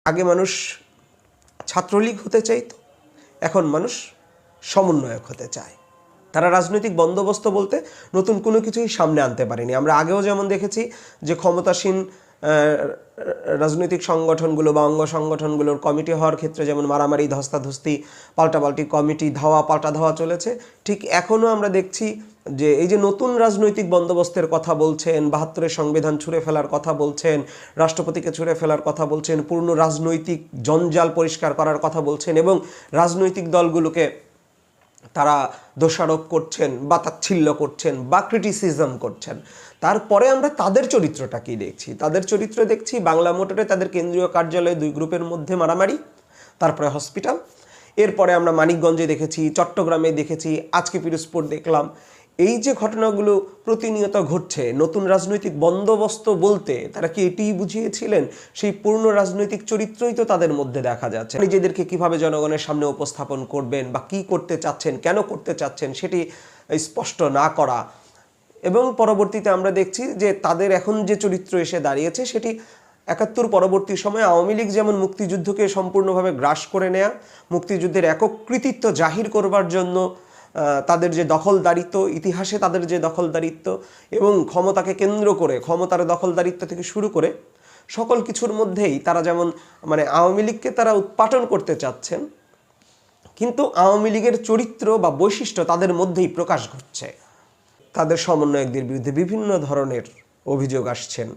আগে মানুষ ছাত্রলীগ হতে চাইতো, এখন মানুষ সমন্বয়ক হতে চায়। তারা রাজনৈতিক বন্দোবস্ত বলতে নতুন কোনো কিছুই সামনে আনতে পারেনি। আমরা আগেও যেমন দেখেছি যে ক্ষমতাসীন রাজনৈতিক সংগঠনগুলো বা অঙ্গ সংগঠনগুলোর কমিটি হওয়ার ক্ষেত্রে যেমন মারামারি, ধস্তাধস্তি, পাল্টাপাল্টি কমিটি, ধাওয়া পাল্টা ধাওয়া চলেছে, ঠিক এখনও আমরা দেখছি যে এই যে নতুন রাজনৈতিক বন্দোবস্তের কথা বলছেন, ৭২-এর সংবিধান ছুঁড়ে ফেলার কথা বলছেন, রাষ্ট্রপতিকে ছুঁড়ে ফেলার কথা বলছেন, পূর্ণ রাজনৈতিক জঞ্জাল পরিষ্কার করার কথা বলছেন এবং রাজনৈতিক দলগুলোকে তারা দোষারোপ করছেন বা তাচ্ছিল্য করছেন বা ক্রিটিসিজম করছেন। তারপরে আমরা তাদের চরিত্রটা কি দেখছি? তাদের চরিত্র দেখছি বাংলা মোটরে তাদের কেন্দ্রীয় কার্যালয়ে 2 গ্রুপের মধ্যে মারামারি, তারপরে হসপিটাল, এরপরে আমরা মানিকগঞ্জে দেখেছি, চট্টগ্রামে দেখেছি, আজকে পিরোজপুর দেখলাম। এই যে ঘটনাগুলো প্রতিনিয়ত ঘটছে, নতুন রাজনৈতিক বন্দোবস্ত বলতে তারা কি এটিই বুঝিয়েছিলেন? সেই পূর্ণ রাজনৈতিক চরিত্রই তো তাদের মধ্যে দেখা যাচ্ছে। নিজেদেরকে কিভাবে জনগণের সামনে উপস্থাপন করবেন বা কি করতে চাচ্ছেন, কেন করতে চাচ্ছেন সেটি স্পষ্ট না করা। এবং পরবর্তীতে আমরা দেখছি যে তাদের এখন যে চরিত্র এসে দাঁড়িয়েছে সেটি ৭১ পরবর্তী সময়ে আওয়ামী লীগ যেমন মুক্তিযুদ্ধকে সম্পূর্ণভাবে গ্রাস করে নেয়া, মুক্তিযুদ্ধের একক কৃতিত্ব জাহির করবার জন্য তাদের যে দখলদারিত্ব, ইতিহাসে তাদের যে দখলদারিত্ব এবং ক্ষমতাকে কেন্দ্র করে ক্ষমতার দখলদারিত্ব থেকে শুরু করে সকল কিছুর মধ্যেই তারা যেমন আওয়ামী লীগকে তারা উৎপাটন করতে চাচ্ছেন, কিন্তু আওয়ামী লীগের চরিত্র বা বৈশিষ্ট্য তাদের মধ্যেই প্রকাশ ঘটছে। তাদের সমন্বয়কদের বিরুদ্ধে বিভিন্ন ধরনের অভিযোগ আসছেন।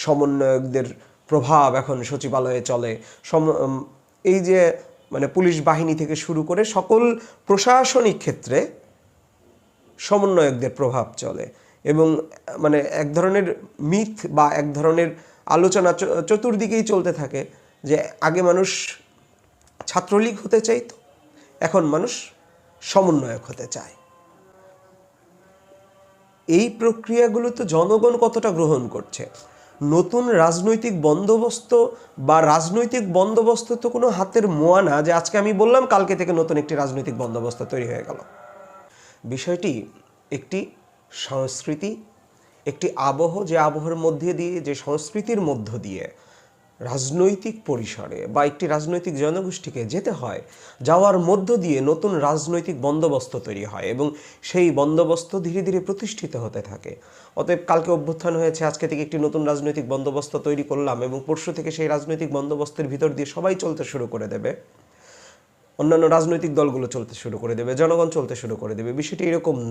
সমন্বয়কদের প্রভাব এখন সচিবালয়ে চলে। এই যে পুলিশ বাহিনী থেকে শুরু করে সকল প্রশাসনিক ক্ষেত্রে সমন্বয়কদের প্রভাব চলে এবং এক ধরনের মিথ বা এক ধরনের আলোচনা চতুর্দিকেই চলতে থাকে যে আগে মানুষ ছাত্রলীগ হতে চাইতো, এখন মানুষ সমন্বয়ক হতে চায়। এই প্রক্রিয়াগুলো তো জনগণ কতটা গ্রহণ করছে? নতুন রাজনৈতিক বন্দোবস্ত বা রাজনৈতিক বন্দোবস্ত তো কোনো হাতের মোয়া না যে আজকে আমি বললাম কালকে থেকে নতুন একটি রাজনৈতিক বন্দোবস্ত তৈরি হয়ে গেল। বিষয়টি একটি সংস্কৃতি, একটি আবহ, যে আবহের মধ্যে দিয়ে, যে সংস্কৃতির মধ্য দিয়ে রাজনৈতিক পরিসরে বা একটি রাজনৈতিক জনগোষ্ঠীকে যেতে হয়, যাওয়ার মধ্য দিয়ে নতুন রাজনৈতিক বন্দোবস্ত তৈরি হয় এবং সেই বন্দোবস্ত ধীরে ধীরে প্রতিষ্ঠিত হতে থাকে। অতএব কালকে অভ্যুত্থান হয়েছে, আজকে থেকে একটি নতুন রাজনৈতিক বন্দোবস্ত তৈরি করলাম এবং পরশু থেকে সেই রাজনৈতিক বন্দোবস্তের ভিতর দিয়ে সবাই চলতে শুরু করে দেবে, অন্যান্য রাজনৈতিক দলগুলো চলতে শুরু করে দেবে, জনগণ চলতে শুরু করে দেবে। বিষয়টি এরকম না।